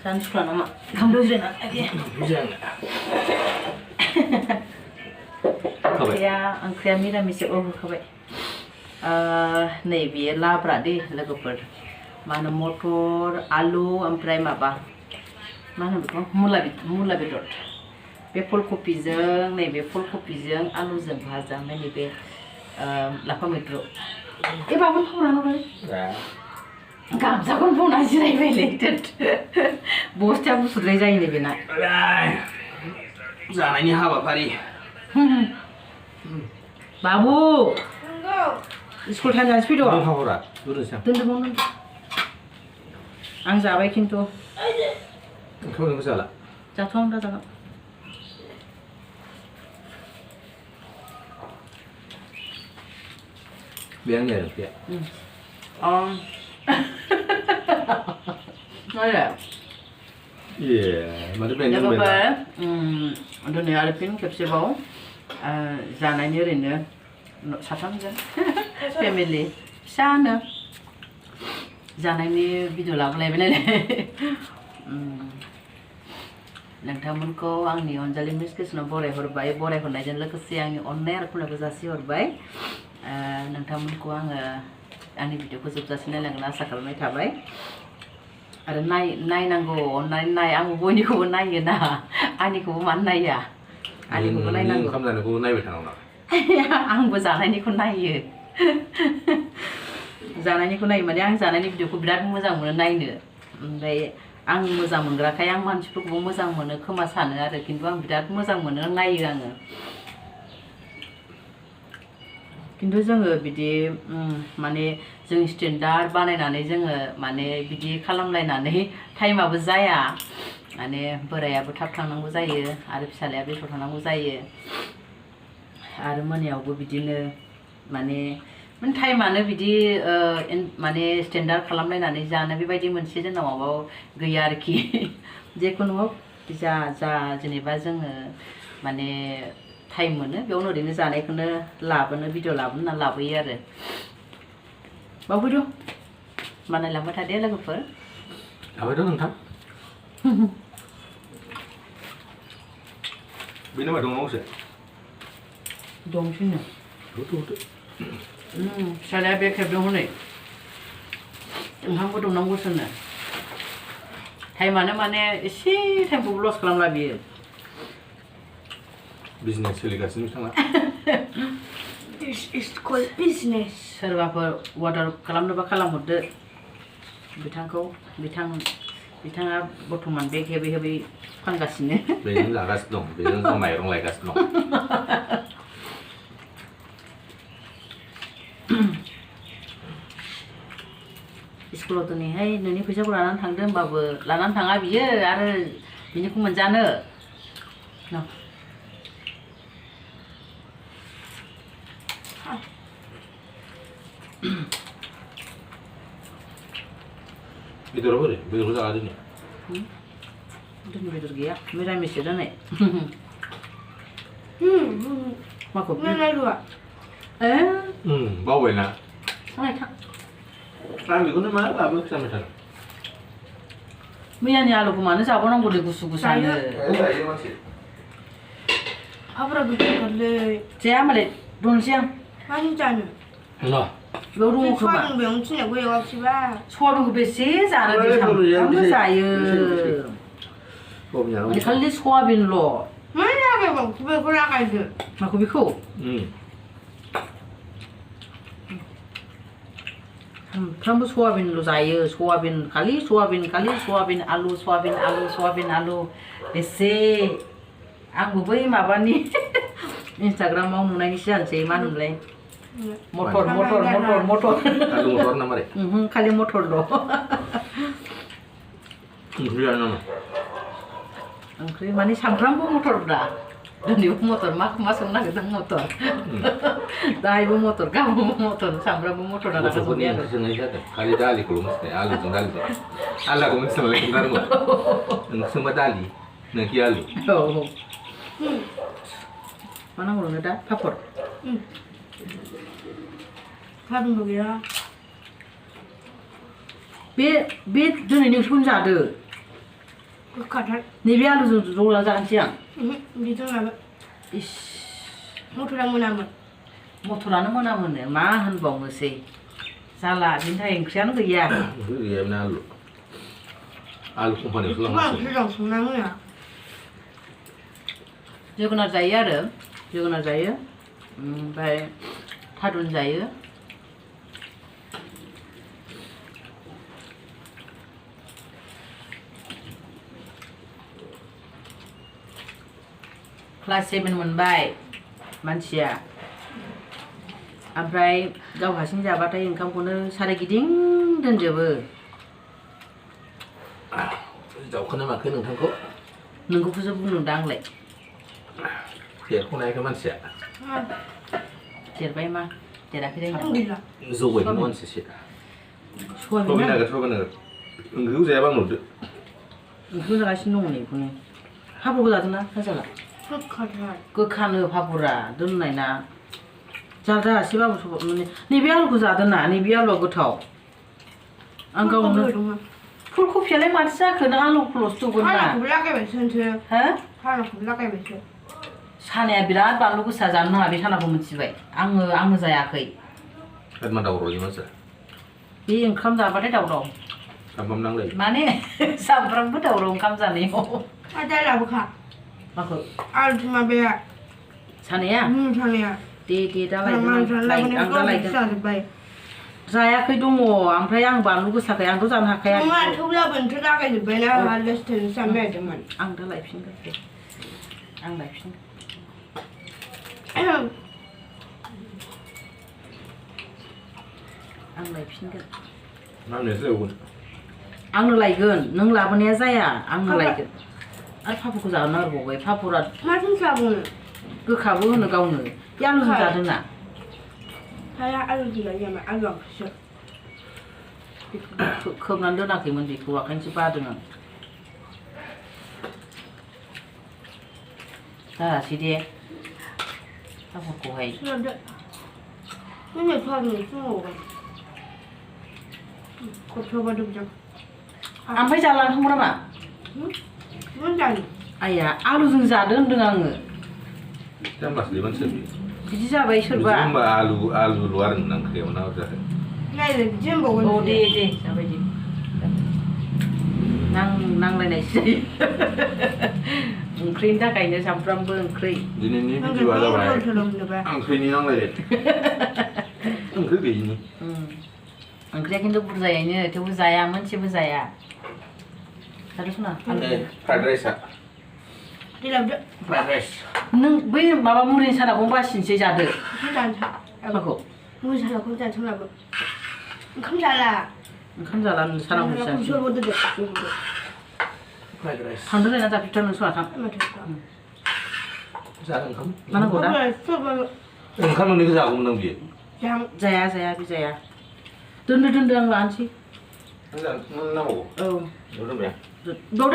जानो सुखुला नामा ओंखाम दोज्रेना ओंख्रिया मिरामिस होखाबाय नैबे लाब्रा दै लोगोफोर मा होनो मटर आलु ओमफ्राय माबा मा होनो बेखौ मुला बेदर बे फुलकबिजों नैबे फुलकबिजों आलुजों भाजा ओमफ्राय नैबे लाफा मैद्रु ए बाबुन खबरानो गामसाखौनो बनानै जिरायबायलै बस्थाया गुसुद्राय जायो नै बेना जानायनि हाबाफारि बाबु स्कुल टाइम जानोसै फैद' दोनदों आं जाबाय खिन्थु ओंखाम जाला जाथ'आं दा जागोन बे आंनि आरो ओंख्रिया माथो बेंगोन दिनै आरो फिन खेबसेबाव जानायनि ओरैनो साथामजों फेमिलि फिसानो जानायनि भिडिअ लाबोलायबाय नालाय नोंथांमोनखौ आंनि अनजालि मिस किचेनाव बरायहरनायजों लोगोसे आंनि अननाय आरो खुलाखौ जासिहरबाय नोंथांमोनखौ आङो आंनि भिडिअखौ जोबजासिम नायलांगोन आसा खालामनाय थाबाय आरो नायनांगौ अननानै नाय आंबो बयनिखौबो नायो ना आंनिखौबो मानो नाया आंनिखौबो नायनांगौ ओंखाम जानायखौ नायबाय थानांगौ आंबो जानायनिखौ नायो जानायनिखौ नायो माने आं जानायनि भिडिअखौ बिराद मोजां मोनो नायनो ओमफ्राय आं मोजां मोनग्राखाय आं मानसिफोरखौबो मोजां मोनो खोमा सानो आरो खिन्थु आं बिराद मोजां मोनो नायो आङो खिन्थु जोङो बिदि माने जों स्टेन्डार्ड बानायनानै जोङो माने बिदि खालामलायनानै टाइमाबो जाया माने बोरायाबो थाब थांनांगौ जायो आरो फिसालाया बेथ'आव थांनांगौ जायो आरो मोनायावबो बिदिनो माने टाइमानो बिदि माने स्टेन्डार्ड खालामलायनानै जानो बेबायदि मोनसे जोंनाव माबा गैया आरोखि जेखुनु जा जेनेबा जोङो माने टाइम मोनो बेयावनो ओरैनो जानायखौनो लाबोनो भिडिअ लाबोनो होनना लाबोयो आरो बावफैद' बानायलांबाय थादे लोगोफोर लाबायथ' नोंथां बेनो मा दंबावोसो दंसैनो फिसालाया बे खेबदों हनै ओंखामबो दौनांगौसोनो टाइमानो माने एसे टाइमखौबो लस खालामला बियो बिजनेस सोलिगासिनो बिथाङा It's called business. सोरबाफोर अर्डार खालामनोबा खालामहरदो बिथाङा बर्थमान बेग हेबै फानगासिनो बेजों जागासिनो दं बेजों जों माइरं लायगासिनो दं स्कुलाव दिनैहाय नोंनि फैसाखौ लानानै थांदो होमबाबो लानानै थाङा बियो आरो बिनिखौ मोनजानो बेदरा बोरै बेदरखौ जागा दिनै बेदर गैया मिरामिससो दिनै माखौ बावबायना थांनाय थां आं बेखौनो मा लाबो जाबाय थादों मैयानि आलुखौ मानो जाबावनांगौ दे गुसु गुसुनो जायो मानसि आबरा गोलै जाया होमबालाय दोनसै आं मानि जानो न' बेयाव दङ खोमा सवाबिन बेयावनो थिननायखौ एवाखिबा सवाबिनखौ बेसे जानो दे सामफ्रामबो जायो खालि सवाबिनल' मा लागायबाव बेखौ लागायदो माखौ बेखौ सामफ्रामबो सवाबिनल' जायो खालि सवाबिन आलु बेसे आंबो बै माबानि इन्सटाग्रामाव नुनायनिसो जानोसै मा होनोमोनलाय मटर आलु मटर ना मारै खालि मटरल' ओंख्रिया नामा ओंख्रि माने सामफ्रामबो मटरब्रा दिनैबो मटर मा संनो नागिरदों मटर दाहायबो मटर गाबोबो मटर सामफ्रामबो मटर गथ'फोरनि ओंख्रि संनाय जादों खालि दालिखौल' मिथिनाय आलुजों आलुखौ मिथिनानै खोन्थानांगौ नों सोंबा दालि नोंखि आलु औ मा नांगौ नोंनो दा पापर फादुंबो गैया बे दिनै नोंसोरखौनो जादो गोखाथार नैबे आलुजों जला जानोसै आं बिजोंनाबो इस मटरा मोनामो मटरानो मोनामोनो मा होनबावनोसै जाला बिनि थाखाय ओंख्रियानो गैया गैयामोन आलु कम्पानियावसो गोबां लांनांसिगोन ओंख्रि दं संना होया जोगोनार जायो आरो जोगोनार जायो ओमफ्राय थारुन जायो क्लास 7 मोनबाय मानसिया ओमफ्राय गाव हारसिं जाबाथाय ओंखामखौनो सारागिदिं दोनजोबो जावखोना माखो नोंथांखौ नोंखौसो बुंदों दा आंलाय देरख'नायखौ मानसिया देरबाय मा देराखै गैला जौबायमोन मानसिसो सवाबिन सबाइ ओंख्रिखौ जायाबा आं नुदो ओंख्रिखौ जागासिनो दङ नै बेखौनो हाब्रुखौ जादोंना फाजाला गोखाथार गोखानो फापुरा दोननाय ना जादा एसेबाबो माने नैबे आलुखौ जादों ना नैबे आलुआ गोथाव आं गावनो फुल कफियालाय माथो जाखो नों आलुखौल'सो दंगोन ना हानाखौबो लागायबायसो नोंसोर हो हानाखौबो लागायबायसो सानाया बिराद बानलु गोसा जानो नाङा बे सानाखौ मिथिबाय आङो जायाखै मा दावरावनि मानसिया बे ओंखाम जाबाथाय दावराव सामफ्राम नांलायो माने सामफ्रामबो दावराव ओंखाम जानायाव आदा लाबोखा माखौ आलु माबाया सानाया सानाया दे दा लायगोन आं दा लायगोन जाजोब्बाय जायाखै दङ ओमफ्राय आं बानलु गोसाखाय आंथ' जानो हाखाया नङा थेवब्लाबो नोंसोर लागायजोब्बायना हालदेसटेन जानो नागिरदोंमोन आं दा लायफिनगोन दे आं लायफिनगोन आं लायफिनगोन मामनोसो लायगोन आंनो लायगोन नों लाबोनाया जाया आंनो लायगोन आरो पापरखौ जानो नागिरबावबाय पापरा माजों जाबावनो गोखाबो होनो गावनो बे आलुजों जादों ना हाया आलु गैला जामा आलु ओंख्रिसो खोबनानै दोनाखैमोन बेखौ ओंखायनोसो बादों आं जायासै दे पापरखौहाय नों फागनि फुङाव खथ'बा दुबजों ओमफ्राय जालांखांबो नामा मोजां आइया आलुजों जादो होनदों आङो जाम्बासोलै मानसिया बिदि जाबाय सोरबा होमबा आलुल' आरो नोंना ओंख्रियाव ना जाखो नायलाय बिदि होनबावगोन औ दे जाबाय दे नांलायनायसो जायो ओंख्रिनि थाखायनो सामफ्रामबो ओंख्रि दिनैनि भिडिअ'आ जाबाय ओंख्रिनि नांलायनाय ओंख्रि गैयिनि ओंख्रिया खिन्थु बुरजायैनो थेवबो जाया मोनसेबो जाया जादोंसना फ्राइड राइसआ फ्राइड राइस नों बै माबा मुलिनि सानाखौ बासिनोसै जादो माखौ मुलि सानाखौ जानो सोंलाबो ओंखाम जाला सानाव मुलिसो फ्राइड राइस थांदों ना जाफिनथार नों सङा थां जानो ओंखाम मा नांगौ दा ओंखाम न'निखौ जागौमोन आं बियो जाया बे जाया दोनदो आं लानोसै नांगौ औ दोनबाय बाव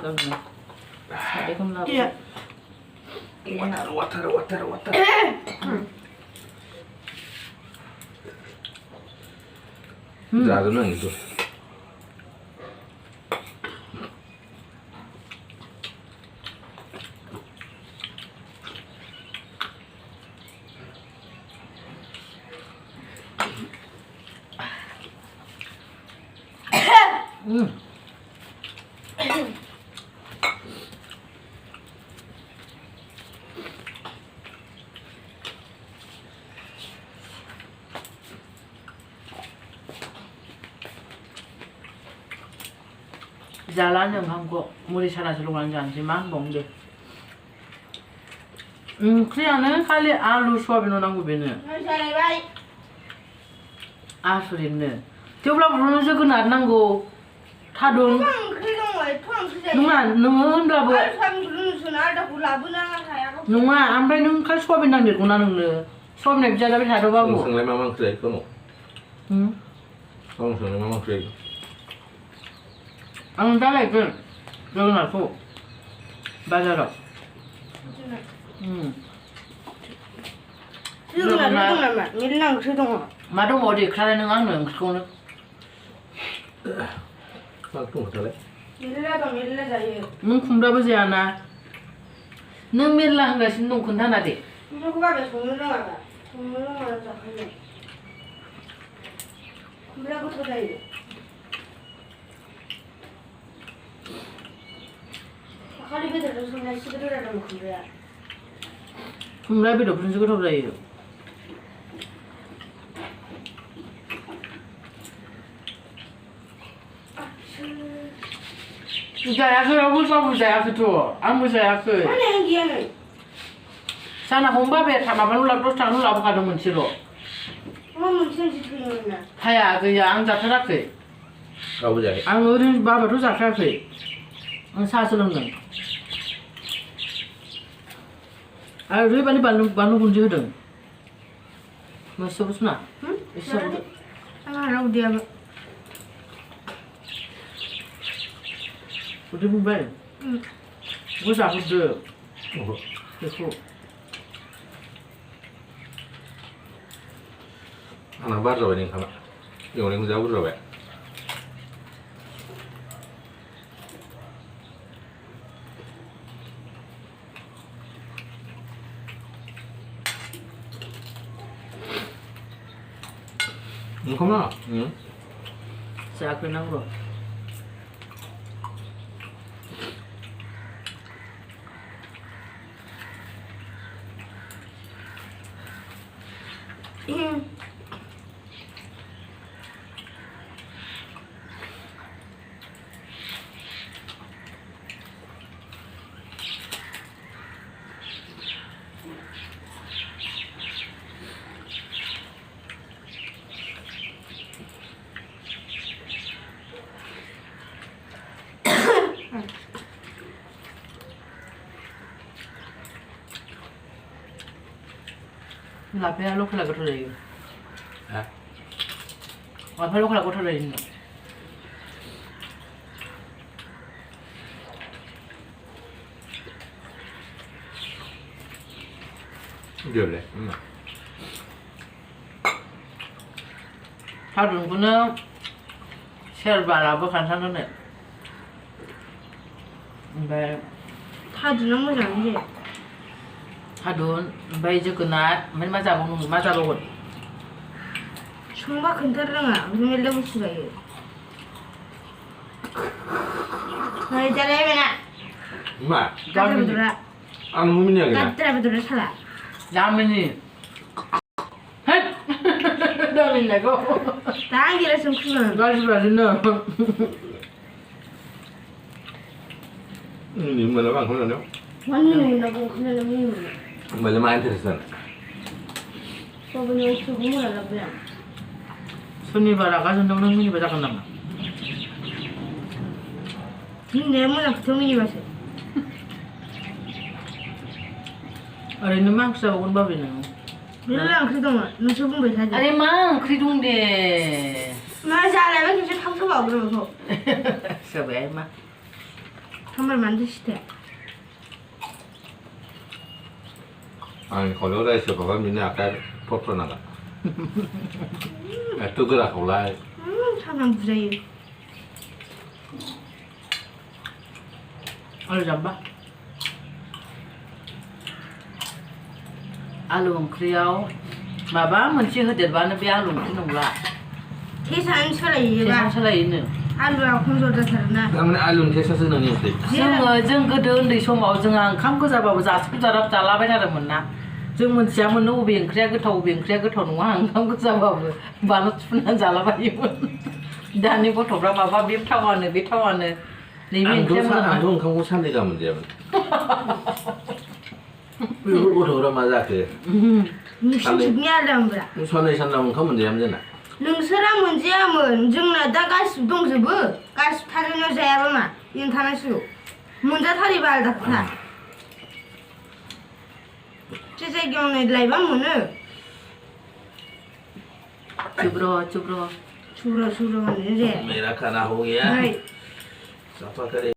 दोन सारायखौनो लाबो वाटार जाजोबनो आं बेखौ जालानो ओंखामखौ मुलि सानासो लगायनानै जानोसै मा होनबावनो दे ओंख्रियानो खालि आलु सवाबिन नांगौ बेनो आसरितनो थेवब्लाबो जोगोनार नांगौ थादुन नङा नोङो होनब्लाबो नङा ओमफ्राय नों खालि सवाबिन नांदेरगौना नोंनो सवाबिना बिदि जाजाबाय थादो बाबु नोंलाय मा ओंख्रि जायो खमाव सोंलाय मा ओंख्रि जायो आं दा लायगोन जोगोनारखौ बाजाराव मेरला ओंख्रि दङ मा दङ देख्लालाय नों आंनो ओंख्रिखौनो मा दं खोथालाय मेरला दं मेरला जायो नों खुमब्राबो जायाना नों मेरला होनगासिनो दं खोन्थाना दे खुमब्राखौ बाबाया संनो रोङाबा संनो रोङाबा जाखायो खुमब्रा गोथाव जायो दाखालि बेदरजों संनाय एसे गोथाव जादोंमोन खुमब्राया खुमब्रा बेदरफोरजोंसो गोथाव जायो जायाखै रावबो बाबो जायाखैथ' आंबो जायाखै माने आं गैया नै साना हमबा बे माबानो लाबो 10 थाखाल' लाबोखादों मोनसेल' मा मोनसे थैयोमोन ना हाया गैया आं जाथाराखै रावबो जायाखै आं ओरैनो बाबाथ' जाखायाखै आं साहासो लोंदों आरो ओरैबायदि बानलु गुन्दै होदों मोसेयावबो सुना एसेयावबो आंहा उदैयाबो उदै बुंबाय बेखौ जाहोदो बेखौ आंना बार जाबाय नै ओंखामा एवनायखौ जा बुरजा जाबाय ओंखामा जायाखै नांगौ लाफाया लकेला गोथाव जायो लाफाया लकेला गोथाव जायो होनदों Gölü. थारुनखौनो सेरबा लाबोखानसानोनो ओमफ्राय थादुना मोजाङानो जायो थादुन ओमफ्राय जोगोनार ओमफ्राय मा जाबावगोन संबा खोन्था रोङा मेरला बुस्थु जायो नै जालायबाय ना मा गाद्रा बेदरा आं मिनियाखै ना गाद्रा बेदरा साला जामिनि दामिनिखौ दा आं गेलासो खुङो गाज्रिबादिनो ini malah bang kamu nanya मानि मोनागौ खोनानो मोनो malah main terusan बाबानि ओंख्रिखौ मोना लाबोया सोरनिबा रागा जोंदों नों मिनिबा जागोन नामा मिनिनाया मोजां खोथायाव मिनिबासो ओरैनो मा ओंख्रि जाबावगोन बाबि नों मेरला ओंख्रि दङ नोंसो बुंबाय थादो अरे मा ओंख्रि दं दे मा जालायबाय खेबसे थाव होबावगोन बेखौ जाबाय मा सामबार मानोथो सिथाया आं kalau रायजो बाबा मिनि आखाइ फट' नाङा एथ' गोराखौलाय सामब्राम बुजायो आलु जाम्बा आलु ओंख्रियाव माबा मोनसे होदेरबानो बे आलु ओंख्रि नंला टेस्टआनो सोलायोबा टेस्टआनो सोलायोनो आलुआ खमजर जाथारोना थारमाने आलुनि टेस्टआसो नोंनि ओंख्रि जों गोदो उन्दै समाव जोंहा ओंखाम गोजाबाबो जासब-जाराब जालाबायथारोमोन ना जों मोनथियामोन बबे ओंख्रिया गोथाव नङा ओंखाम गोजाबाबो बानलु थुफ्लेनानै जालाबायोमोन दानि गथ'फ्रा माबा बे थावानो नैबे ओंख्रिया आंथ' ओंखामखौ साननै गाहाम मोनजायामोन बेफोर गथ'फ्रा मा जाखो नोंसिनि आलदा होनब्रा साननै सानथाम ओंखाम मोनजायामोन जोंना नोंसोरा मोनजायामोन जोंना दा गासिबो दंजोबो गासिबो थाजोबनायाव जायाबा मा इदिनो थानांसिगौ मोनजाथारैबा आलदा खोथा जे जायगायाव नै लायबा मोनो चुब्र सुब्र होनो जे मेरा खाना हो गया नै सफा करे